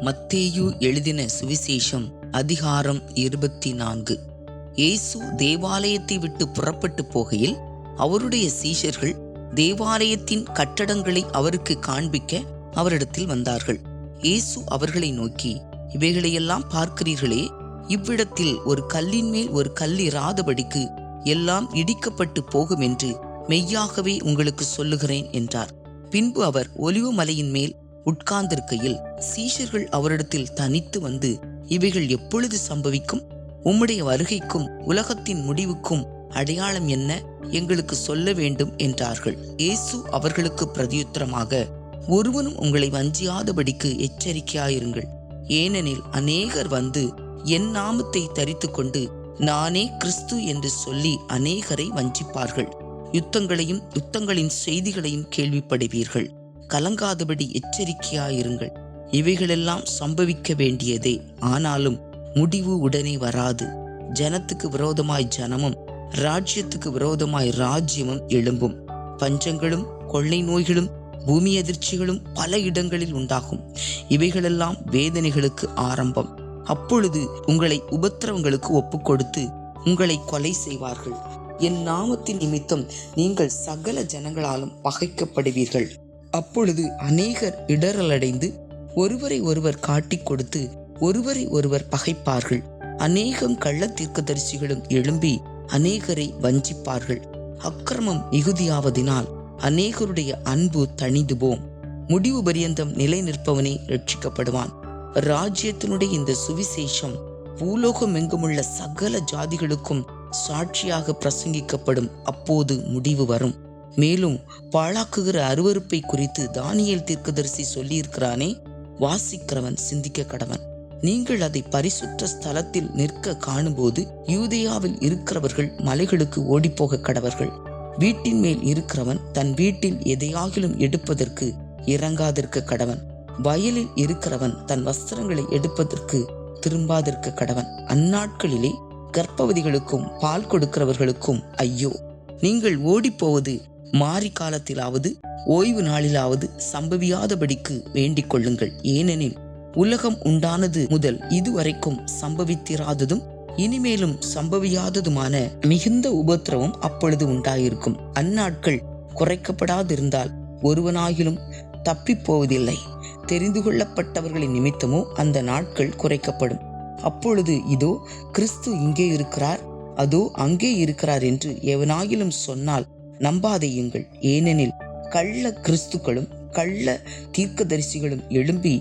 மத்தேயு எழுதின சுவிசேஷம் அதிகாரம் 24. இயேசு தேவாலயத்தை விட்டு புறப்பட்டு போகையில் அவருடைய சீஷர்கள் தேவாலயத்தின் கட்டடங்களை அவருக்கு காண்பிக்க அவரிடத்தில் வந்தார்கள். இயேசு அவர்களை நோக்கி, இவைகளையெல்லாம் பார்க்கிறீர்களே, இவ்விடத்தில் ஒரு கல்லின் மேல் ஒரு கல் இராதபடிக்கு எல்லாம் இடிக்கப்பட்டு போகும் என்று மெய்யாகவே உங்களுக்கு சொல்லுகிறேன் என்றார். பின்பு அவர் ஒலிவ மலையின் மேல் உட்கார்ந்திருக்கையில் சீஷர்கள் அவரிடத்தில் தனித்து வந்து, இவைகள் எப்பொழுது சம்பவிக்கும்? உம்முடைய வருகைக்கும் உலகத்தின் முடிவுக்கும் அடையாளம் என்ன? எங்களுக்கு சொல்ல வேண்டும் என்றார்கள். இயேசு அவர்களுக்கு பிரதியுத்தரமாக, ஒருவனும் உங்களை வஞ்சியாதபடிக்கு எச்சரிக்கையாயிருங்கள். ஏனெனில் அநேகர் வந்து என் நாமத்தை தரித்து கொண்டு நானே கிறிஸ்து என்று சொல்லி அநேகரை வஞ்சிப்பார்கள். யுத்தங்களையும் யுத்தங்களின் செய்திகளையும் கேள்விப்படுவீர்கள். கலங்காதபடி எச்சரிக்கையாயிருங்கள். இவைகளெல்லாம் சம்பவிக்க வேண்டியதே, ஆனாலும் முடிவு உடனே வராது. ஜனத்துக்கு விரோதமாய் ஜனமும் ராஜ்யத்துக்கு விரோதமாய் ராஜ்யமும் எழும்பும். பஞ்சங்களும் கொள்ளை நோய்களும் பூமி அதிர்ச்சிகளும் பல இடங்களில் உண்டாகும். இவைகளெல்லாம் வேதனைகளுக்கு ஆரம்பம். அப்பொழுது உங்களை உபத்திரவங்களுக்கு ஒப்புக் கொடுத்து உங்களை கொலை செய்வார்கள். என் நாமத்தின் நிமித்தம் நீங்கள் சகல ஜனங்களாலும் பகைக்கப்படுவீர்கள். அப்பொழுது அநேகர் இடறலடைந்து ஒருவரை ஒருவர் காட்டிக் கொடுத்து ஒருவரை ஒருவர் பகைப்பார்கள். அநேகம் கள்ள தீர்க்கதரிசிகளும் எழும்பி அநேகரை வஞ்சிப்பார்கள். அக்கிரமம் மிகுதியாவதினால் அநேகருடைய அன்பு தணிந்து போம். முடிவு பரியந்தம் நிலை நிற்பவனே ரட்சிக்கப்படுவான். ராஜ்யத்தினுடைய இந்த சுவிசேஷம் பூலோகம் எங்குமுள்ள சகல ஜாதிகளுக்கும் சாட்சியாக பிரசங்கிக்கப்படும். அப்போது முடிவு வரும். மேலும் பாழாக்குகிற அருவருப்பை குறித்து தானியேல் தீர்க்கதரிசி சொல்லியிருக்கிறானே, வாசிக்கிறவன் சிந்திக்க கடவன். நீங்கள் அதை பரிசுத்த ஸ்தலத்தில் நிற்க காணும்போது யூதேயாவில் இருக்கிறவர்கள் மலைகளுக்கு ஓடிப்போக கடவர்கள். வீட்டின் மேல் இருக்கிறவன் தன் வீட்டில் எதையாகிலும் எடுப்பதற்கு இறங்காதிருக்க கடவன். வயலில் இருக்கிறவன் தன் வஸ்திரங்களை எடுப்பதற்கு திரும்பாதிருக்க கடவன். அந்நாட்களிலே கர்ப்பவதிகளுக்கும் பால் கொடுக்கிறவர்களுக்கும் ஐயோ! நீங்கள் ஓடிப்போவது மாரி காலத்திலாவது ஓய்வு நாளிலாவது சம்பவியாதபடிக்கு வேண்டிக் கொள்ளுங்கள். ஏனெனில் உலகம் உண்டானது முதல் இதுவரைக்கும் சம்பவித்திராததும் இனிமேலும் சம்பவியாததுமான மிகுந்த உபத்திரவம் அப்பொழுது உண்டாயிருக்கும். அந்நாட்கள் குறைக்கப்படாதிருந்தால் ஒருவனாகிலும் தப்பிப்போவதில்லை. தெரிந்து கொள்ளப்பட்டவர்களின் நிமித்தமோ அந்த நாட்கள் குறைக்கப்படும். அப்பொழுது இதோ கிறிஸ்து இங்கே இருக்கிறார், அதோ அங்கே இருக்கிறார் என்று எவனாகிலும் சொன்னால் நம்பாதேயுங்கள். ஏனெனில் கள்ள கிறிஸ்துக்களும் கள்ள தீர்க்கதரிசிகளும் எழும்பி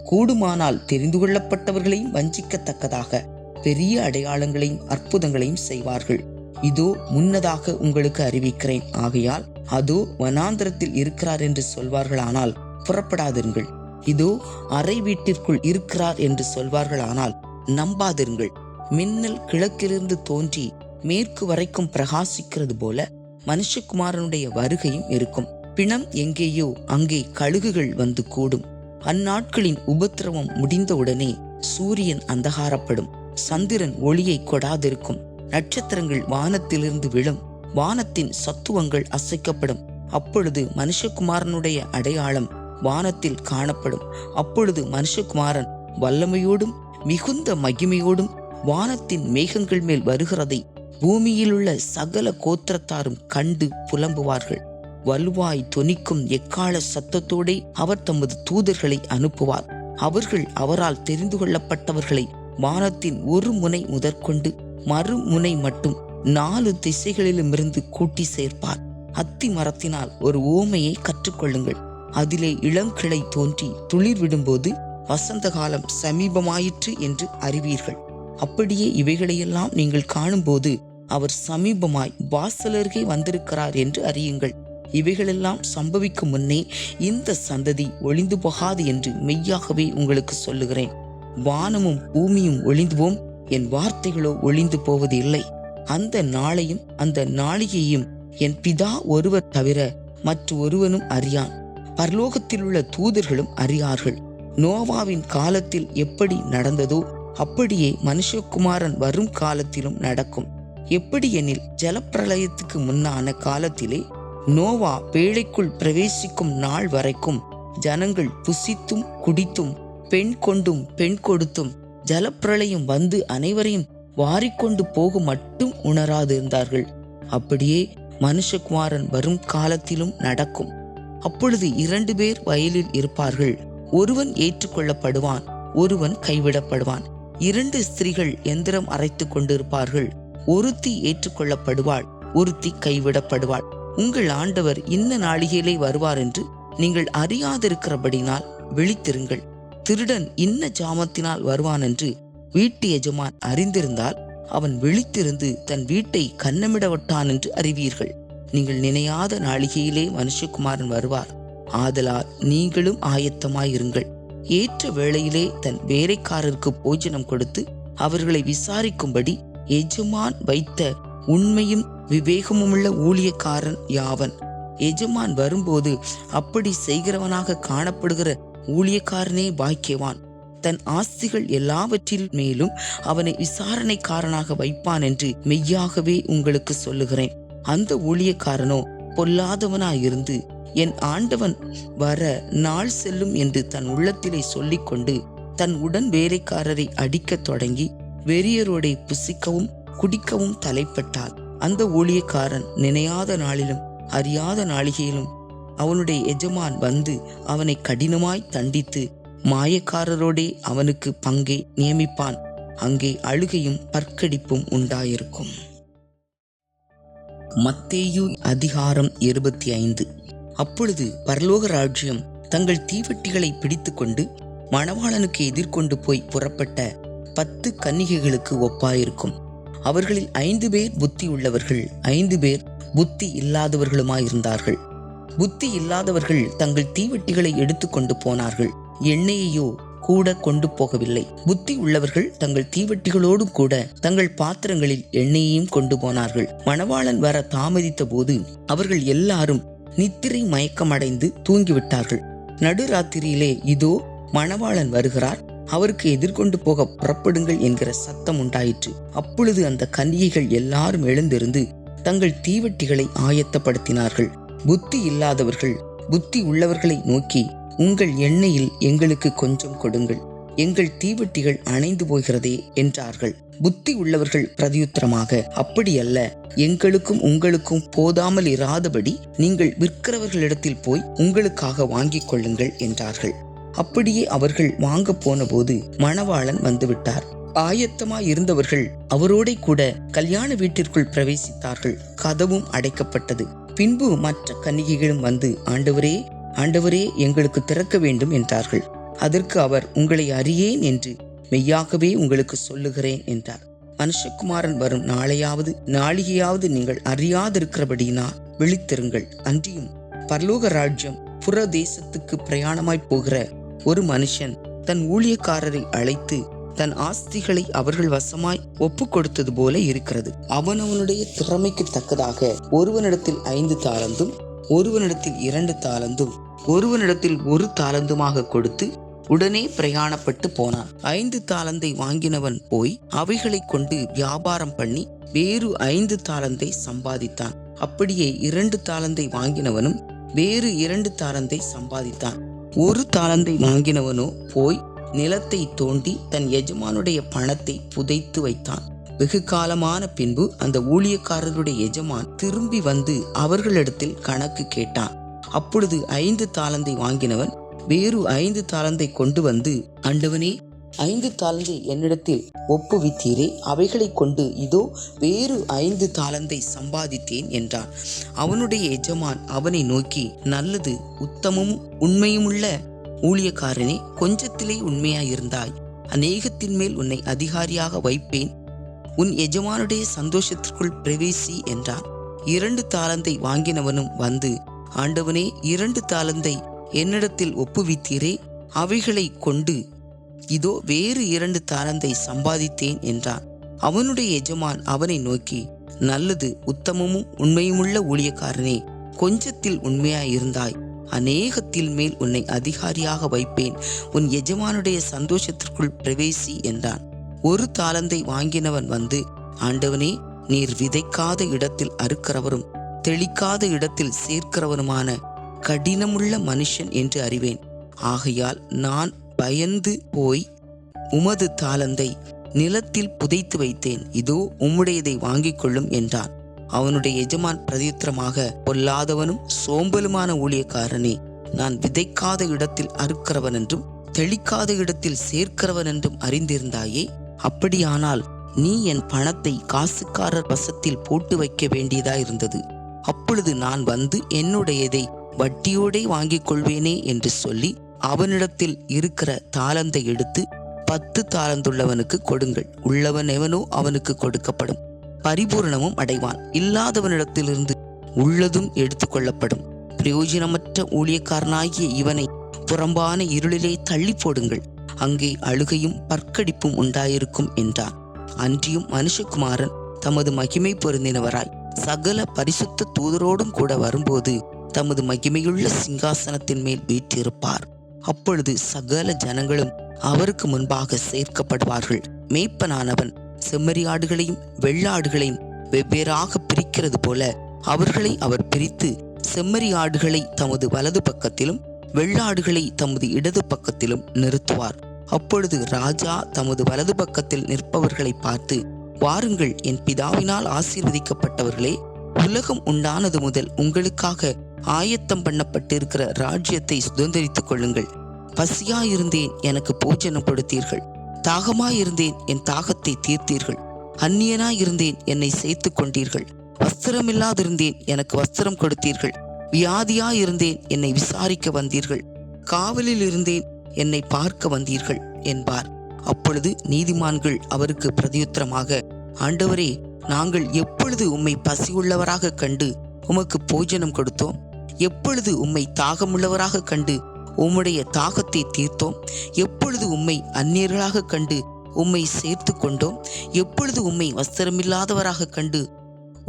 கூடுமானால் தெரிந்து கொள்ளப்பட்டவர்களையும் வஞ்சிக்கத்தக்கதாக பெரிய அடையாளங்களையும் அற்புதங்களையும் செய்வார்கள். இதோ முன்னதாக உங்களுக்கு அறிவிக்கிறேன். ஆகையால் அதோ வனாந்தரத்தில் இருக்கிறார் என்று சொல்வார்களானால் புறப்படாதிருங்கள். இதோ அறை வீட்டிற்குள் இருக்கிறார் என்று சொல்வார்களானால் நம்பாதிருங்கள். மின்னல் கிழக்கிலிருந்து தோன்றி மேற்கு வரைக்கும் பிரகாசிக்கிறது போல மனுஷகுமாரனுடைய வருகையும் இருக்கும். பிணம் எங்கேயோ அங்கே கழுகுகள் வந்து கூடும். அந்நாட்களின் உபத்திரவம் முடிந்தவுடனே சூரியன் அந்தகாரப்படும், சந்திரன் ஒளியை கொடாதிருக்கும், நட்சத்திரங்கள் வானத்திலிருந்து விழும், வானத்தின் சத்துவங்கள் அசைக்கப்படும். அப்பொழுது மனுஷகுமாரனுடைய அடையாளம் வானத்தில் காணப்படும். அப்பொழுது மனுஷகுமாரன் வல்லமையோடும் மிகுந்த மகிமையோடும் வானத்தின் மேகங்கள் மேல் வருகிறதை பூமியிலுள்ள சகல கோத்திரத்தாரும் கண்டு புலம்புவார்கள். வலுவாய் தொனிக்கும் எக்கால சத்தத்தோடே அவர் தமது தூதர்களை அனுப்புவார். அவர்கள் அவரால் தெரிந்து கொள்ளப்பட்டவர்களை வானத்தின் ஒரு முனை முதற்கொண்டு மறுமுனை மட்டும் 4 திசைகளிலுமிருந்து கூட்டி சேர்ப்பார். அத்தி மரத்தினால் ஒரு ஓமையை கற்றுக்கொள்ளுங்கள். அதிலே இளங்கிளை தோன்றி துளிர் விடும்போது வசந்த காலம் சமீபமாயிற்று என்று அறிவீர்கள். அப்படியே இவைகளையெல்லாம் நீங்கள் காணும்போது அவர் சமீபமாய் வாசலருகே வந்திருக்கிறார் என்று அறியுங்கள். இவைகளெல்லாம் சம்பவிக்கும் முன்னே இந்த சந்ததி ஒளிந்து போகாது என்று மெய்யாகவே உங்களுக்கு சொல்லுகிறேன். வானமும் பூமியும் ஒளிந்து போம், என் வார்த்தைகளோ ஒளிந்து போவது இல்லை. அந்த நாளையும் அந்த நாளிகையும் என் பிதா ஒருவர் தவிர மற்ற ஒருவனும் அறியான். பரலோகத்தில் உள்ள தூதர்களும் அறியார்கள். நோவாவின் காலத்தில் எப்படி நடந்ததோ அப்படியே மனுஷகுமாரன் வரும் காலத்திலும் நடக்கும். எப்படி எனில் ஜலப்பிரளயத்துக்கு முன்னான காலத்திலே நோவா பேழைக்குள் பிரவேசிக்கும் நாள் வரைக்கும் ஜனங்கள் புசித்தும் குடித்தும் பெண் கொண்டும் பெண் கொடுத்தும் ஜலப்பிரளயம் வந்து அனைவரையும் வாரிக்கொண்டு போக மட்டும் உணராதிருந்தார்கள். அப்படியே மனுஷகுமாரன் வரும் காலத்திலும் நடக்கும். அப்பொழுது 2 பேர் வயலில் இருப்பார்கள். ஒருவன் ஏற்றுக்கொள்ளப்படுவான், ஒருவன் கைவிடப்படுவான். 2 ஸ்திரீகள் எந்திரம் அரைத்து கொண்டிருப்பார்கள். ஒருத்தி ஏற்றுக்கொள்ளப்படுவாள், ஒருத்தி கைவிடப்படுவாள். உங்கள் ஆண்டவர் இன்ன நாளிகையிலே வருவார் என்று நீங்கள் அறியாதிருக்கிறபடினால் விழித்திருங்கள். திருடன் இன்ன ஜாமத்தினால் வருவான் என்று வீட்டு எஜமான் அறிந்திருந்தால் அவன் விழித்திருந்து தன் வீட்டை கன்னமிடவட்டான் என்று அறிவீர்கள். நீங்கள் நினையாத நாளிகையிலே மனுஷகுமாரன் வருவார். ஆதலால் நீங்களும் ஆயத்தமாயிருங்கள். ஏற்ற வேளையிலே தன் வேலைக்காரருக்கு போஜனம் கொடுத்து அவர்களை விசாரிக்கும்படி எஜமான் வைத்த உண்மையும் விவேகமுமுள்ள ஊழியக்காரன் யாவன். எஜமான் வரும்போது அப்படி செய்கிறவனாக காணப்படுகிற ஊழியக்காரனே பாக்கியவான். தன் ஆஸ்திகள் எல்லாவற்றில் மேலும் அவனை விசாரணைக்காரனாக வைப்பான் என்று மெய்யாகவே உங்களுக்கு சொல்லுகிறேன். அந்த ஊழியக்காரனோ பொல்லாதவனாயிருந்து என் ஆண்டவன் வர நாள் செல்லும் என்று தன் உள்ளத்திலே சொல்லிக்கொண்டு தன் உடன் வேலைக்காரரை அடிக்கத் தொடங்கி வெறியரோடை புசிக்கவும் குடிக்கவும் தலைப்பட்டால் அந்த ஊழியக்காரன் நினையாத நாளிலும் அறியாத நாளிகையிலும் அவனுடைய எஜமான் வந்து அவனை கடினமாய் தண்டித்து மாயக்காரரோடே அவனுக்கு பங்கை நியமிப்பான். அங்கே அழுகையும் பற்கடிப்பும் உண்டாயிருக்கும். மத்தேயு அதிகாரம் 25. அப்பொழுது பரலோக ராஜ்யம் தங்கள் தீவட்டிகளை பிடித்து கொண்டு மணவாளனுக்கு எதிர்கொண்டு போய் புறப்பட்ட 10 கன்னிகைகளுக்கு ஒப்பாயிருக்கும். அவர்களில் 5 பேர் புத்தி உள்ளவர்கள், 5 பேர் புத்தி இல்லாதவர்களுமாயிருந்தார்கள். புத்தி இல்லாதவர்கள் தங்கள் தீவட்டிகளை எடுத்துக்கொண்டு போனார்கள், எண்ணெயையோ கூட கொண்டு போகவில்லை. புத்தி உள்ளவர்கள் தங்கள் தீவட்டிகளோடு கூட தங்கள் பாத்திரங்களில் எண்ணெயையும் கொண்டு போனார்கள். மணவாளன் வர தாமதித்த போது அவர்கள் எல்லாரும் நித்திரை மயக்கமடைந்து தூங்கிவிட்டார்கள். நடுராத்திரியிலே இதோ மணவாளன் வருகிறார், அவருக்கு எதிர்கொண்டு போக புறப்படுங்கள் என்கிற சத்தம் உண்டாயிற்று. அப்பொழுது அந்த கன்னிகைகள் எல்லாரும் எழுந்திருந்து தங்கள் தீவட்டிகளை ஆயத்தப்படுத்தினார்கள். புத்தி இல்லாதவர்கள் புத்தி உள்ளவர்களை நோக்கி, உங்கள் எண்ணெயில் எங்களுக்கு கொஞ்சம் கொடுங்கள், எங்கள் தீவட்டிகள் அணைந்து போகிறதே என்றார்கள். புத்தி உள்ளவர்கள் பிரதியுத்தரமாக, அப்படியல்ல, எங்களுக்கும் உங்களுக்கும் போதாமல் இராதபடி நீங்கள் விற்கிறவர்களிடத்தில் போய் உங்களுக்காக வாங்கிக் கொள்ளுங்கள் என்றார்கள். அப்படியே அவர்கள் வாங்க போன போது மணவாளன் வந்துவிட்டார். ஆயத்தமாய் இருந்தவர்கள் அவரோட கூட கல்யாண வீட்டிற்குள் பிரவேசித்தார்கள். கதவும் அடைக்கப்பட்டது. பின்பு மற்ற கன்னிகைகளும் வந்து, ஆண்டவரே, ஆண்டவரே, எங்களுக்கு திறக்க வேண்டும் என்றார்கள். அதற்கு அவர், உங்களை அறியேன் என்று மெய்யாகவே உங்களுக்கு சொல்லுகிறேன் என்றார். மனுஷகுமாரன் வரும் நாளையாவது நாளிகையாவது நீங்கள் அறியாதிருக்கிறபடினா விழித்திருங்கள். அன்றியும் பரலோக ராஜ்யம் புற தேசத்துக்கு பிரயாணமாய் போகிற ஒரு மனுஷன் தன் ஊழியக்காரரை அழைத்து தன் ஆஸ்திகளை அவர்கள் வசமாய் ஒப்பு கொடுத்தது போல இருக்கிறது. அவனவனுடைய திறமைக்கு தக்கதாக ஒருவனிடத்தில் 5 தாலந்தும், ஒருவனிடத்தில் 2 தாலந்தும், ஒருவனிடத்தில் 1 தாலந்துமாக கொடுத்து உடனே பிரயாணப்பட்டு போனான். 5 தாலந்தை வாங்கினவன் போய் அவைகளை கொண்டு வியாபாரம் பண்ணி வேறு 5 தாலந்தை சம்பாதித்தான். அப்படியே 2 தாலந்தை வாங்கினவனும் வேறு 2 தாலந்தை சம்பாதித்தான். 1 தாலந்தை வாங்கினவனோ போய் நிலத்தை தோண்டி தன் எஜமானுடைய பணத்தை புதைத்து வைத்தான். வெகு காலமான பின்பு அந்த ஊழியக்காரருடைய எஜமான் திரும்பி வந்து அவர்களிடத்தில் கணக்கு கேட்டான். அப்பொழுது 5 தாலந்தை வாங்கினவன் வேறு 5 தாலந்தை கொண்டு வந்து, ஆண்டவனே, 5 தாலந்தை என்னிடத்தில் ஒப்புவித்தீரே, அவைகளை கொண்டு இதோ வேறு 5 தாலந்தை சம்பாதித்தேன் என்றான். அவனுடைய எஜமான் அவனை நோக்கி, நல்லது, உத்தமமும் உண்மையுமுள்ள ஊழியக்காரனே, கொஞ்சத்திலே உண்மையாயிருந்தாய், அநேகத்தின் மேல் உன்னை அதிகாரியாக வைப்பேன், உன் எஜமானுடைய சந்தோஷத்திற்குள் பிரவேசி என்றான். 2 தாலந்தை வாங்கினவனும் வந்து, ஆண்டவனே, 2 தாலந்தை என்னிடத்தில் ஒப்புவித்தீரே, அவைகளை கொண்டு இதோ வேறு 2 தாலந்தை சம்பாதித்தேன் என்றான். அவனுடைய எஜமான் அவனை நோக்கி, நல்லது, உத்தமமும் உண்மையுமுள்ள ஊழியக்காரனே, கொஞ்சத்தில் உண்மையாயிருந்தாய், அநேகத்தில் மேல் உன்னை அதிகாரியாக வைப்பேன், உன் எஜமானுடைய சந்தோஷத்திற்குள் பிரவேசி என்றான். 1 தாலந்தை வாங்கினவன் வந்து, ஆண்டவனே, நீர் விதைக்காத இடத்தில் அறுக்கிறவரும் தெளிக்காத இடத்தில் சேர்க்கிறவருமான கடினமுள்ள மனுஷன் என்று அறிவேன். ஆகையால் நான் பயந்து போய் உமது தாலந்தை நிலத்தில் புதைத்து வைத்தேன், இதோ உம்முடையதை வாங்கிக் கொள்ளும் என்றான். அவனுடைய எஜமான் பிரதியுத்தரமாக, பொல்லாதவனும் சோம்பலுமான ஊழியக்காரனே, நான் விதைக்காத இடத்தில் அறுக்கிறவன் என்றும் தெளிக்காத இடத்தில் சேர்க்கிறவன் என்றும் அறிந்திருந்தாயே. அப்படியானால் நீ என் பணத்தை காசுக்காரர் வசத்தில் போட்டு வைக்க வேண்டியதாயிருந்தது. அப்பொழுது நான் வந்து என்னுடையதை வட்டியோடே வாங்கிக் கொள்வேனே என்று சொல்லி அவனிடத்தில் இருக்கிற தாலந்தை எடுத்து 10 தாலந்துள்ளவனுக்கு கொடுங்கள். உள்ளவன் எவனோ அவனுக்கு கொடுக்கப்படும், பரிபூரணமும் அடைவான். இல்லாதவனிடத்திலிருந்து உள்ளதும் எடுத்துக்கொள்ளப்படும். பிரயோஜனமற்ற ஊழியக்காரனாகிய இவனை புறம்பான இருளிலே தள்ளி போடுங்கள், அங்கே அழுகையும் பற்கடிப்பும் உண்டாயிருக்கும் என்றார். அன்றியும் மனுஷகுமாரன் தமது மகிமை பொருந்தினவராய் சகல பரிசுத்த தூதரோடும் கூட வரும்போது தமது மகிமையுள்ள சிங்காசனத்தின் மேல் வீற்றிருப்பார். அப்பொழுது சகல ஜனங்களும் அவருக்கு முன்பாக சேர்க்கப்படுவார்கள். மேய்ப்பனானவன் செம்மறியாடுகளையும் வெள்ளாடுகளையும் வெவ்வேறாக பிரிக்கிறது போல அவர்களை அவர் பிரித்து செம்மறியாடுகளை தமது வலது பக்கத்திலும் வெள்ளாடுகளை தமது இடது பக்கத்திலும் நிறுத்துவார். அப்பொழுது ராஜா தமது வலது பக்கத்தில் நிற்பவர்களை பார்த்து, வாருங்கள் என் பிதாவினால் ஆசீர்வதிக்கப்பட்டவர்களே, உலகம் உண்டானது முதல் உங்களுக்காக ஆயத்தம் பண்ணப்பட்டிருக்கிற ராஜ்யத்தை சுதந்திரித்துக் கொள்ளுங்கள். பசியாயிருந்தேன், எனக்கு போஜனம் கொடுத்தீர்கள். தாகமாயிருந்தேன், என் தாகத்தை தீர்த்தீர்கள். அந்நியனாயிருந்தேன், என்னை சேர்த்து கொண்டீர்கள். வஸ்திரமில்லாதிருந்தேன், எனக்கு வஸ்திரம் கொடுத்தீர்கள். வியாதியாயிருந்தேன், என்னை விசாரிக்க வந்தீர்கள். காவலில் இருந்தேன், என்னை பார்க்க வந்தீர்கள் என்பார். அப்பொழுது நீதிமான்கள் அவருக்கு பிரதியுத்தரமாக, ஆண்டவரே, நாங்கள் எப்பொழுது உம்மை பசியுள்ளவராக கண்டு உமக்கு போஜனம் கொடுத்தோம்? எப்பொழுது உம்மை தாகமுள்ளவராக கண்டு உம்முடைய தாகத்தை தீர்த்தோம்? எப்பொழுது உம்மை அந்நியர்களாக கண்டு உம்மை சேர்த்து கொண்டோம்? எப்பொழுது உம்மை வஸ்திரமில்லாதவராக கண்டு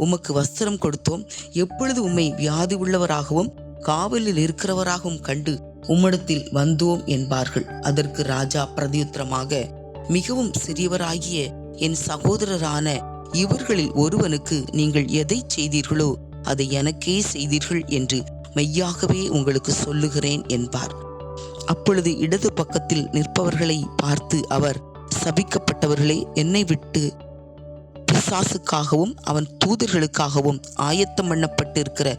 உமக்கு வஸ்திரம் கொடுத்தோம்? எப்பொழுது உம்மை வியாதி உள்ளவராகவும் காவலில் இருக்கிறவராகவும் கண்டு உம்மிடத்தில் வந்தோம் என்பார்கள். அதற்கு ராஜா பிரதியுத்தரமாக, மிகவும் சிறியவராகிய என் சகோதரரான இவர்களில் ஒருவனுக்கு நீங்கள் எதை செய்தீர்களோ அதை எனக்கே செய்தீர்கள் என்று மெய்யாகவே உங்களுக்கு சொல்லுகிறேன் என்பார். அப்பொழுது இடது பக்கத்தில் நிற்பவர்களை பார்த்து அவர், சபிக்கப்பட்டவர்களே, என்னை விட்டு பிசாசுக்காகவும் அவன் தூதர்களுக்காகவும் ஆயத்தம் பண்ணப்பட்டிருக்கிற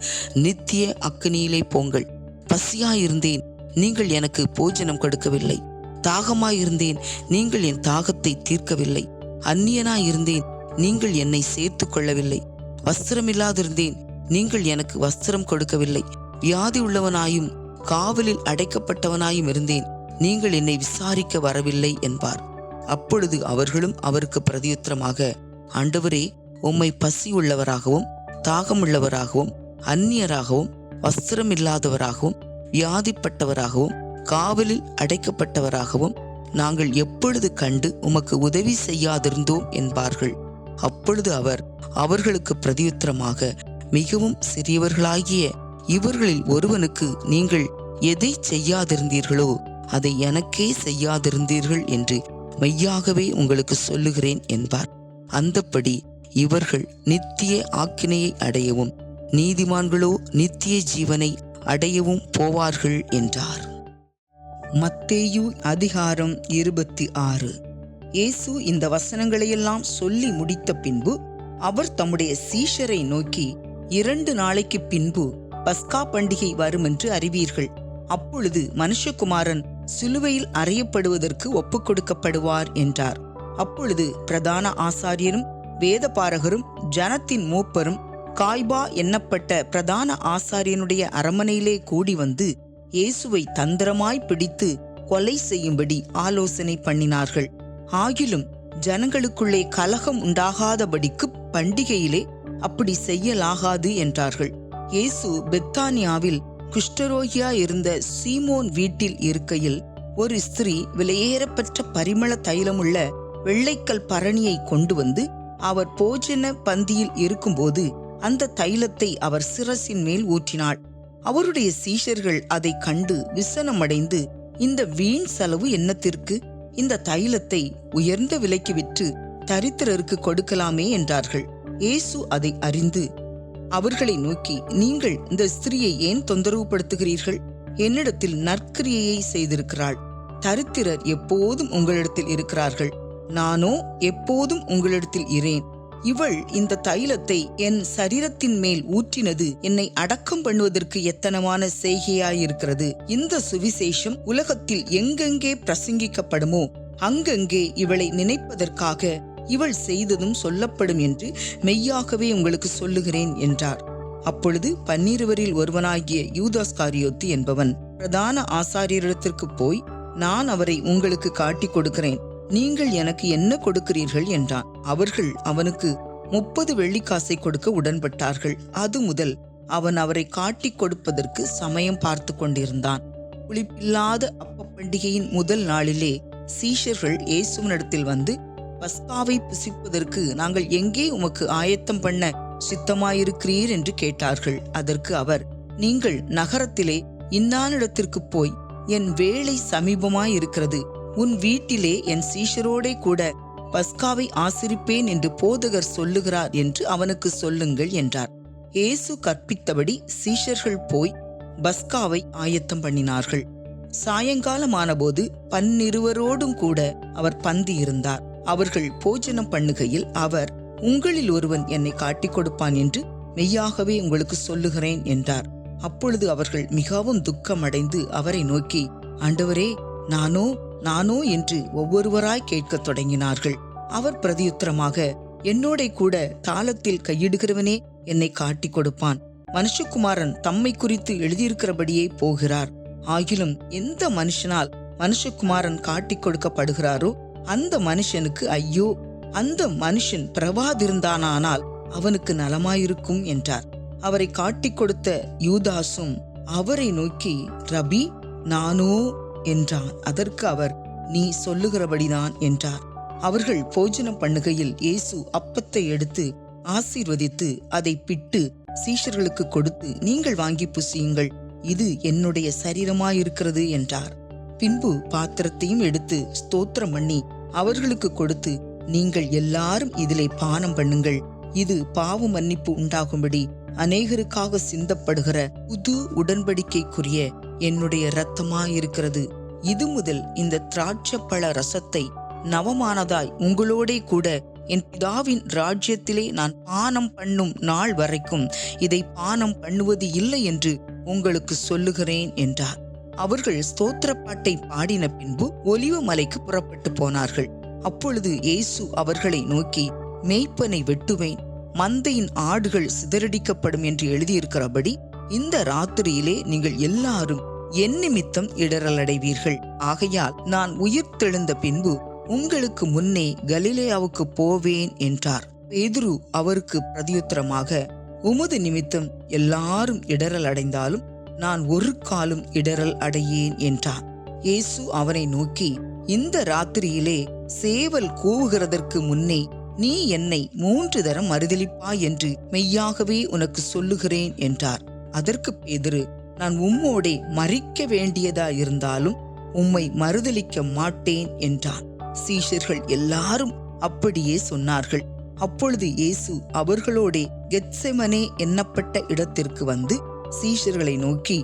நித்திய அக்கினியிலே போங்கள். பசியாயிருந்தேன், நீங்கள் எனக்கு போஜனம் கொடுக்கவில்லை. தாகமாயிருந்தேன், நீங்கள் என் தாகத்தை தீர்க்கவில்லை. அந்நியனாயிருந்தேன், நீங்கள் என்னை சேர்த்து கொள்ளவில்லை. வஸ்திரமில்லாதிருந்தேன், நீங்கள் எனக்கு வஸ்திரம் கொடுக்கவில்லை. வியாதி உள்ளவனாயும் காவலில் அடைக்கப்பட்டவனாயும் இருந்தேன், நீங்கள் என்னை விசாரிக்க வரவில்லை என்பார். அப்பொழுது அவர்களும் அவருக்கு பிரதியுத்தரமாக, ஆண்டவரே, உம்மை பசி உள்ளவராகவும் தாகமுள்ளவராகவும் அந்நியராகவும் வஸ்திரமில்லாதவராகவும் வியாதிப்பட்டவராகவும் காவலில் அடைக்கப்பட்டவராகவும் நாங்கள் எப்பொழுது கண்டு உமக்கு உதவி செய்யாதிருந்தோம் என்பார்கள். அப்பொழுது அவர் அவர்களுக்கு பிரதியுத்தரமாக, மிகவும் சிறியவர்களாகிய இவர்களில் ஒருவனுக்கு நீங்கள் எதை செய்யாதிருந்தீர்களோ அதை எனக்கே செய்யாதிருந்தீர்கள் என்று மெய்யாகவே உங்களுக்கு சொல்லுகிறேன் என்பார். அந்தப்படி இவர்கள் நித்திய ஆக்கினையை அடையவும் நீதிமான்களோ நித்திய ஜீவனை அடையவும் போவார்கள் என்றார். மத்தேயு அதிகாரம் 26. இயேசு இந்த வசனங்களையெல்லாம் சொல்லி முடித்த பின்பு அவர் தம்முடைய சீஷரை நோக்கி, 2 நாளைக்கு பின்பு பஸ்கா பண்டிகை வரும் என்று அறிவீர்கள். அப்பொழுது மனுஷகுமாரன் சிலுவையில் அறையப்படுவதற்கு ஒப்புக் கொடுக்கப்படுவார் என்றார். அப்பொழுது பிரதான ஆசாரியரும் வேதபாரகரும் ஜனத்தின் மூப்பரும் காய்பா எண்ணப்பட்ட பிரதான ஆசாரியனுடைய அரமனையிலே கூடி வந்து இயேசுவை தந்திரமாய் பிடித்து கொலை செய்யும்படி ஆலோசனை பண்ணினார்கள். ஆகிலும் ஜனங்களுக்குள்ளே கலகம் உண்டாகாதபடிக்கு பண்டிகையிலே அப்படி செய்யலாகாது என்றார்கள். இயேசு பெத்தானியாவில் குஷ்டரோகியா இருந்த சீமோன் வீட்டில் இருக்கையில் ஒரு ஸ்திரீ விலையேறப்பெற்ற பரிமள தைலமுள்ள வெள்ளைக்கல் பரணியை கொண்டு வந்து அவர் போஜன பந்தியில் இருக்கும்போது அந்த தைலத்தை அவர் சிரசின் மேல் ஊற்றினாள். அவருடைய சீஷர்கள் அதை கண்டு விசனமடைந்து, இந்த வீண் செலவு என்னத்திற்கு? இந்த தைலத்தை உயர்ந்த விலைக்கு விற்று தரித்திரருக்கு கொடுக்கலாமே என்றார்கள். இயேசு அதை அறிந்து அவர்களை நோக்கி, நீங்கள் இந்த ஸ்திரீயை ஏன் தொந்தரவு படுத்துகிறீர்கள்? என்னிடத்தில் நற்கிரியையை செய்திருக்கிறாள். தரித்திரர் எப்போதும் உங்களிடத்தில் இருக்கிறார்கள், நானோ எப்போதும் உங்களிடத்தில் இரேன். இவள் இந்த தைலத்தை என் சரீரத்தின் மேல் ஊற்றினது என்னை அடக்கம் பண்ணுவதற்கு எத்தனமான செய்கையாயிருக்கிறது. இந்த சுவிசேஷம் உலகத்தில் எங்கெங்கே பிரசங்கிக்கப்படுமோ அங்கங்கே இவளை நினைப்பதற்காக இவள் செய்ததும் சொல்லப்படும் என்று மெய்யாகவே உங்களுக்கு சொல்லுகிறேன் என்றார். அப்பொழுது 12 ஒருவனாகிய யூதாஸ்காரியோத்து என்பவன் பிரதான ஆசாரியரிடத்திற்கு போய், நான் அவரை உங்களுக்கு காட்டிக் கொடுக்கிறேன், நீங்கள் எனக்கு என்ன கொடுக்கிறீர்கள் என்றான். அவர்கள் அவனுக்கு 30 வெள்ளிக்காசை கொடுக்க உடன்பட்டார்கள். அது முதல் அவன் அவரை காட்டிக் கொடுப்பதற்கு சமயம் பார்த்து கொண்டிருந்தான். புளிப்பில்லாத அப்ப பண்டிகையின் முதல் நாளிலே சீஷர்கள் இயேசுவினிடத்தில் வந்து, பஸ்காவை புசிப்பதற்கு நாங்கள் எங்கே உமக்கு ஆயத்தம் பண்ண சித்தமாயிருக்கிறீர் என்று கேட்டார்கள். அதற்கு அவர், நீங்கள் நகரத்திலே இன்னானிடத்திற்கு போய், என் வேளை சமீபமாயிருக்கிறது, உன் வீட்டிலே என் சீஷரோடே கூட பஸ்காவை ஆசிரிப்பேன் என்று போதகர் சொல்லுகிறார் என்று அவனுக்கு சொல்லுங்கள் என்றார். இயேசு கற்பித்தபடி சீஷர்கள் போய் பஸ்காவை ஆயத்தம் பண்ணினார்கள். சாயங்காலமானபோது 12 கூட அவர் பந்தி இருந்தார். அவர்கள் போஜனம் பண்ணுகையில் அவர், உங்களில் ஒருவன் என்னை காட்டிக் கொடுப்பான் என்று மெய்யாகவே உங்களுக்கு சொல்லுகிறேன் என்றார். அப்பொழுது அவர்கள் மிகவும் துக்கமடைந்து அவரை நோக்கி, ஆண்டவரே, நானோ நானோ என்று ஒவ்வொருவராய் கேட்கத் தொடங்கினார்கள். அவர் பிரதியுத்தரமாக, என்னோட கூட தாளத்தில் கையிடுகிறவனே என்னை காட்டிக் கொடுப்பான். மனுஷகுமாரன் தம்மை குறித்து எழுதியிருக்கிறபடியே போகிறார். ஆகிலும் எந்த மனுஷனால் மனுஷகுமாரன் காட்டிக் கொடுக்கப்படுகிறாரோ அந்த மனுஷனுக்கு ஐயோ, அந்த மனுஷன் பிறவாதிருந்தானால் அவனுக்கு நலமாயிருக்கும் என்றார். அவரை காட்டிக் கொடுத்த யூதாசும் அவரை நோக்கி, ரபி, நானோ என்றான். அதற்கு அவர், நீ சொல்லுகிறபடிதான் என்றார். அவர்கள் போஜனம் பண்ணுகையில் இயேசு அப்பத்தை எடுத்து ஆசீர்வதித்து அதை பிட்டு சீஷர்களுக்கு கொடுத்து, நீங்கள் வாங்கி புசியுங்கள், இது என்னுடைய சரீரமாயிருக்கிறது என்றார். பின்பு பாத்திரத்தையும் எடுத்து ஸ்தோத்திரம் பண்ணி அவர்களுக்கு கொடுத்து, நீங்கள் எல்லாரும் இதிலே பானம் பண்ணுங்கள், இது பாவ மன்னிப்பு உண்டாகும்படி அநேகருக்காக சிந்தப்படுகிற புது உடன்படிக்கைக்குரிய என்னுடைய இரத்தமாயிருக்கிறது. இது முதல் இந்த திராட்சப்பழ ரசத்தை நவமானதாய் உங்களோடே கூட என் பிதாவின் ராஜ்யத்திலே நான் பானம் பண்ணும் நாள் வரைக்கும் இதை பானம் பண்ணுவது இல்லை என்று உங்களுக்கு சொல்லுகிறேன் என்றார். அவர்கள் ஸ்தோத்திர பாட்டை பாடின பின்பு ஒலிவ மலைக்கு புறப்பட்டு போனார்கள். அப்பொழுது இயேசு அவர்களை நோக்கி, மேய்ப்பனை வெட்டுவேன், மந்தையின் ஆடுகள் சிதறடிக்கப்படும் என்று எழுதியிருக்கிறபடி இந்த ராத்திரியிலே நீங்கள் எல்லாரும் என் நிமித்தம் இடறலடைவீர்கள். ஆகையால் நான் உயிர் தெழுந்த பின்பு உங்களுக்கு முன்னே கலிலேயாவுக்கு போவேன் என்றார். பேதுரு அவருக்கு பிரதியுத்தரமாக, உமது நிமித்தம் எல்லாரும் இடறல் அடைந்தாலும் நான் ஒரு காலும் இடறல் அடையேன் என்றான். இயேசு அவனை நோக்கி, இந்த ராத்திரியிலே சேவல் கூவுகிறதற்கு முன்னே நீ என்னை 3 தரம் மறுதலிப்பாய் என்று மெய்யாகவே உனக்கு சொல்லுகிறேன் என்றார். அதற்கு பேதுரு, நான் உம்மோடே மரிக்க வேண்டியதா இருந்தாலும் உம்மை மறுதலிக்க மாட்டேன் என்றான். சீஷர்கள் எல்லாரும் அப்படியே சொன்னார்கள். அப்பொழுது இயேசு அவர்களோடே கெத்செமனே என்னப்பட்ட இடத்திற்கு வந்து சீஷர்களை நோக்கி,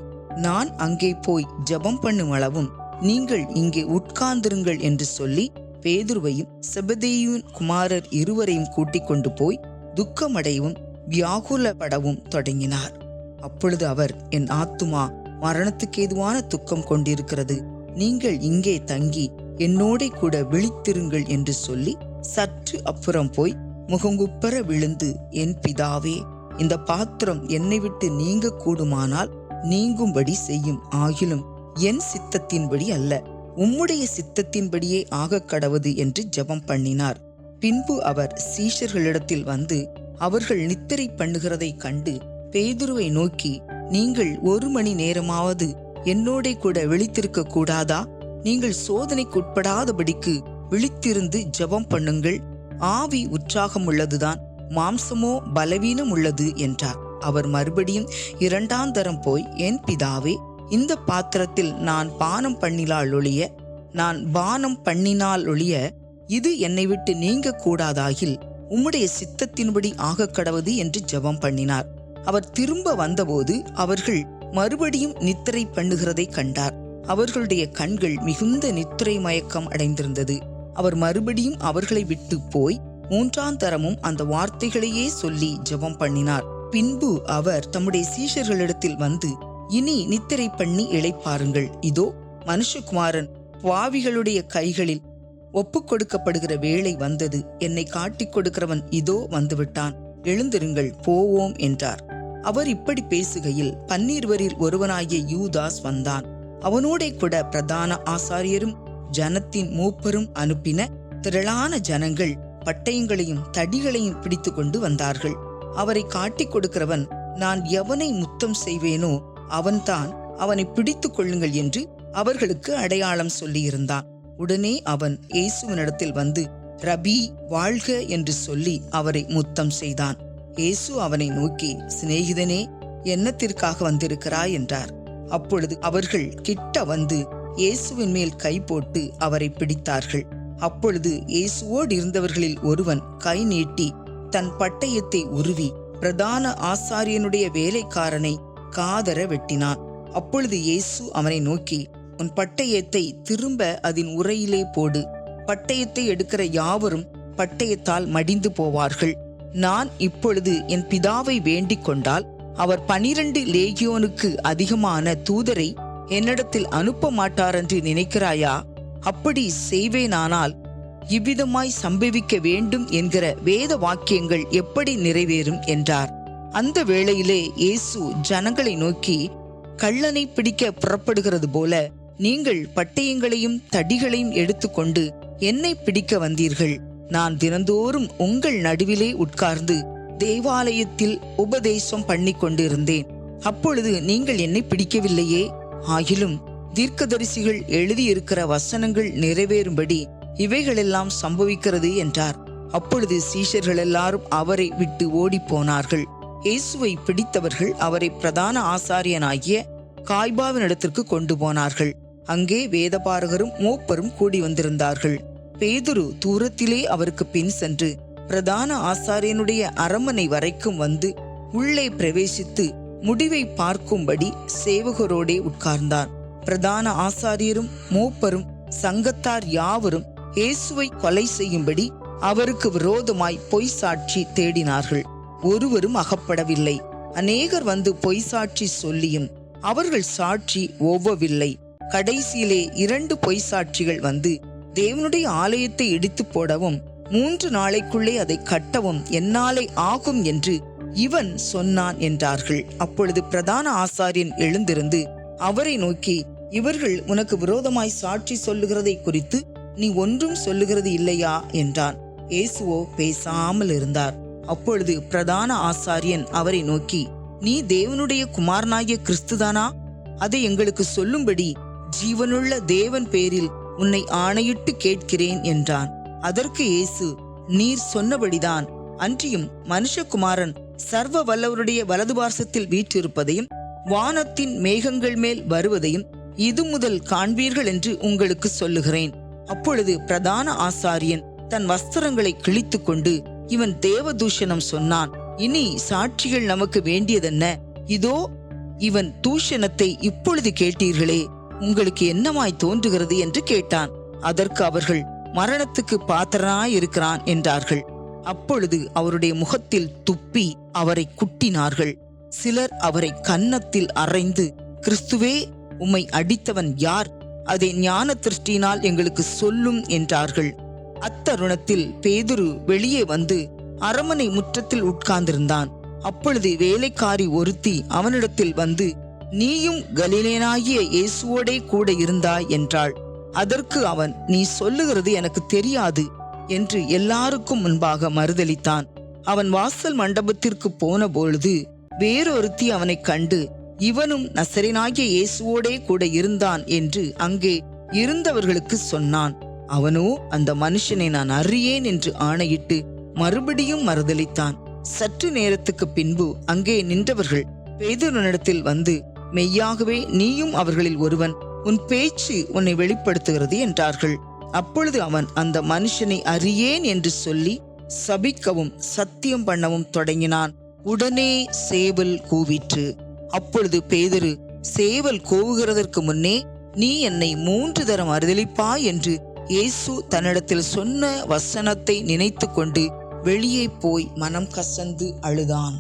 நான் அங்கே போய் ஜெபம் பண்ணும் அளவும் நீங்கள் இங்கே உட்கார்ந்திருங்கள் என்று சொல்லி பேதுருவையும் செபதேயுவின் குமாரர் 2 கூட்டிக் கொண்டு போய் துக்கமடையவும் வியாகுலப்படவும் தொடங்கினார். அப்பொழுது அவர், என் ஆத்துமா மரணத்துக்கு ஏதுவான துக்கம் கொண்டிருக்கிறது, நீங்கள் இங்கே தங்கி என்னோட கூட விழித்திருங்கள் என்று சொல்லி சற்று அப்புறம் போய் முகங்குப்பர விழுந்து, என் பிதாவே, இந்த பாத்திரம் என்னை விட்டு நீங்க கூடுமானால் நீங்கும்படி செய்யும், ஆகிலும் என் சித்தத்தின்படி அல்ல, உம்முடைய சித்தத்தின்படியே ஆக கடவது என்று ஜெபம் பண்ணினார். பின்பு அவர் சீஷர்களிடத்தில் வந்து அவர்கள் நித்திரை பண்ணுகிறதை கண்டு பேதுருவை நோக்கி, நீங்கள் 1 மணி நேரமாவது என்னோட கூட விழித்திருக்க கூடாதா? நீங்கள் சோதனைக்குட்படாதபடிக்கு விழித்திருந்து ஜெபம் பண்ணுங்கள். ஆவி உற்சாகம் உள்ளதுதான், மாம்சமோ பலவீனம் உள்ளது என்றார். அவர் மறுபடியும் 2ஆம் தரம் போய், என் பிதாவே, இந்த பாத்திரத்தில் நான் பானம் பண்ணினால் ஒழிய இது என்னை விட்டு நீங்க கூடாதாகில் உம்முடைய சித்தத்தின்படி ஆக கடவது என்று ஜெபம் பண்ணினார். அவர் திரும்ப வந்தபோது அவர்கள் மறுபடியும் நித்திரை பண்ணுகிறதை கண்டார். அவர்களுடைய கண்கள் மிகுந்த நித்திரை மயக்கம் அடைந்திருந்தது. அவர் மறுபடியும் அவர்களை விட்டு போய் 3ஆம் தரமும் அந்த வார்த்தைகளையே சொல்லி ஜெபம் பண்ணினார். பின்பு அவர் தம்முடைய சீஷர்களிடத்தில் வந்து, இனி நித்திரை பண்ணி இளைப்பாருங்கள். இதோ மனுஷகுமாரன் பாவிகளுடைய கைகளில் ஒப்புக் கொடுக்கப்படுகிற வேளை வந்தது. என்னை காட்டிக் கொடுக்கிறவன் இதோ வந்துவிட்டான். எழுந்திருங்கள், போவோம் என்றார். அவர் இப்படி பேசுகையில் 12 ஒருவனாகிய யூதாஸ் வந்தான். அவனோடே கூட பிரதான ஆசாரியரும் ஜனத்தின் மூப்பரும் அனுப்பின திரளான ஜனங்கள் பட்டயங்களையும் தடிகளையும் பிடித்து கொண்டு வந்தார்கள். அவரை காட்டிக் கொடுக்கிறவன், நான் எவனை முத்தம் செய்வேனோ அவன்தான், அவனை பிடித்து கொள்ளுங்கள் என்று அவர்களுக்கு அடையாளம் சொல்லியிருந்தான். உடனே அவன் இயேசுவினிடத்தில் வந்து, ரபி வாழ்க என்று சொல்லி அவரை முத்தம் செய்தான். இயேசு அவனை நோக்கி, சிநேகிதனே, என்னத்திற்காக வந்திருக்கிறாய் என்றார். அப்பொழுது அவர்கள் கிட்ட வந்து இயேசுவின் மேல் கை போட்டு அவரை பிடித்தார்கள். அப்பொழுது இயேசுவோடு இருந்தவர்களில் ஒருவன் கை நீட்டி தன் பட்டயத்தை உருவி பிரதான ஆசாரியனுடைய வேலைக்காரனை காதர வெட்டினான். அப்பொழுது இயேசு அவனை நோக்கி, உன் பட்டயத்தை திரும்ப அதன் உறையிலே போடு. பட்டயத்தை எடுக்கிற யாவரும் பட்டயத்தால் மடிந்து போவார்கள். நான் இப்பொழுது என் பிதாவை வேண்டிக் கொண்டால் அவர் 12 லேகியோனுக்கு அதிகமான தூதரை என்னிடத்தில் அனுப்ப மாட்டார் என்று நினைக்கிறாயா? அப்படி செய்வேனானால் இவ்விதமாய் சம்பவிக்க வேண்டும் என்கிற வேத வாக்கியங்கள் எப்படி நிறைவேறும் என்றார். அந்த வேளையிலே இயேசு ஜனங்களை நோக்கி, கள்ளனை பிடிக்க புறப்படுகிறது போல நீங்கள் பட்டயங்களையும் தடிகளையும் எடுத்துக்கொண்டு என்னை பிடிக்க வந்தீர்கள். நான் தினந்தோறும் உங்கள் நடுவிலே உட்கார்ந்து தேவாலயத்தில் உபதேசம் பண்ணி கொண்டிருந்தேன். அப்பொழுது நீங்கள் என்னை பிடிக்கவில்லையே. ஆகிலும் தீர்க்கதரிசிகள் எழுதியிருக்கிற வசனங்கள் நிறைவேறும்படி இவைகளெல்லாம் சம்பவிக்கிறது என்றார். அப்பொழுது சீஷர்கள் எல்லாரும் அவரை விட்டு ஓடி போனார்கள். இயேசுவை பிடித்தவர்கள் அவரை பிரதான ஆசாரியனாகிய காய்பாவினிடத்திற்கு கொண்டு போனார்கள். அங்கே வேதபாரகரும் மூப்பரும் கூடி வந்திருந்தார்கள். பேதுரு தூரத்திலே அவருக்கு பின் சென்று பிரதான ஆசாரியனுடைய அரமனை வரைக்கும் வந்து உள்ளே பிரவேசித்து முடிவை பார்க்கும்படி சேவகரோடே உட்கார்ந்தார். பிரதான ஆசாரியரும் மூப்பரும் சங்கத்தார் யாவரும் இயேசுவை கொலை செய்யும்படி அவருக்கு விரோதமாய் பொய் சாட்சி தேடினார்கள். ஒருவரும் அகப்படவில்லை. அநேகர் வந்து பொய் சாட்சி சொல்லியும் அவர்கள் சாட்சி ஒவ்வவில்லை. கடைசியிலே 2 பொய் சாட்சிகள் வந்து, தேவனுடைய ஆலயத்தை இடித்து போடவும் 3 நாளைக்குள்ளே அதை கட்டவும் என்னாலே ஆகும் என்று இவன் சொன்னான் என்றார்கள். அப்பொழுது பிரதான ஆசாரியன் எழுந்திருந்து அவரை நோக்கி, இவர்கள் உனக்கு விரோதமாய் சாட்சி சொல்லுகிறதை குறித்து நீ ஒன்றும் சொல்லுகிறது இல்லையா என்றான். இயேசுவோ பேசாமல் இருந்தார். அப்பொழுது பிரதான ஆசாரியன் அவரை நோக்கி, நீ தேவனுடைய குமாரனாகிய கிறிஸ்துதானா? அதை எங்களுக்கு சொல்லும்படி ஜீவனுள்ள தேவன் பேரில் உன்னை ஆணையிட்டு கேட்கிறேன் என்றான். அதற்கு இயேசு, நீர் சொன்னபடிதான். அன்றியும் மனுஷகுமாரன் சர்வ வல்லவருடைய வலது பார்சத்தில் வீற்றிருப்பதையும் வானத்தின் மேகங்கள் மேல் வருவதையும் இது முதல் காண்பீர்கள் என்று உங்களுக்கு சொல்லுகிறேன். அப்பொழுது பிரதான ஆசாரியன் தன் வஸ்திரங்களை கிழித்து கொண்டு, இவன் தேவதூஷணம் சொன்னான். இனி சாட்சிகள் நமக்கு வேண்டியதென்ன? இதோ இவன் தூஷணத்தை இப்பொழுது கேட்டீர்களே, உங்களுக்கு என்னமாய் தோன்றுகிறது என்று கேட்டான். அதற்கு அவர்கள், மரணத்துக்கு பாத்திரனாயிருக்கிறான் என்றார்கள். அப்பொழுது அவருடைய முகத்தில் துப்பி அவரை குட்டினார்கள். சிலர் அவரை கன்னத்தில் அறைந்து, கிறிஸ்துவே, உம்மை அடித்தவன் யார்? அதை ஞான திருஷ்டினால் எங்களுக்கு சொல்லும் என்றார்கள். அத்தருணத்தில் பேதுரு வெளியே வந்து அரமனை முற்றத்தில் உட்கார்ந்திருந்தான். அப்பொழுது வேலைக்காரி ஒருத்தி அவனிடத்தில் வந்து, நீயும் கலிலேயனாகிய இயேசுவோடே கூட இருந்தாய் என்றாள். அதற்கு அவன், நீ சொல்லுகிறது எனக்கு தெரியாது என்று எல்லாருக்கும் முன்பாக மறுதலித்தான். அவன் வாசல் மண்டபத்திற்கு போன பொழுது வேறொருத்தி அவனை கண்டு, இவனும் நசரேயனாகிய இயேசுவோடே கூட இருந்தான் என்று அங்கே இருந்தவர்களுக்கு சொன்னான். அவனோ அந்த மனுஷனை நான் அறியேன் என்று ஆணையிட்டு மறுபடியும் மறுதலித்தான். சற்று நேரத்துக்கு பின்பு அங்கே நின்றவர்கள் பேதுருவினிடத்தில் வந்து, மெய்யாகவே நீயும் அவர்களில் ஒருவன், உன் பேச்சு உன்னை வெளிப்படுத்துகிறது என்றார்கள். அப்பொழுது அவன் அந்த மனுஷனை அறியேன் என்று சொல்லி சபிக்கவும் சத்தியம் பண்ணவும் தொடங்கினான். உடனே சேவல் கூவிற்று. அப்பொழுது பேதுரு, சேவல் கூவுகிறதற்கு முன்னே நீ என்னை 3 தரம் மறுதலிப்பாய் என்று இயேசு தன்னிடத்தில் சொன்ன வசனத்தை நினைத்து கொண்டு வெளியே போய் மனம் கசந்து அழுதான்.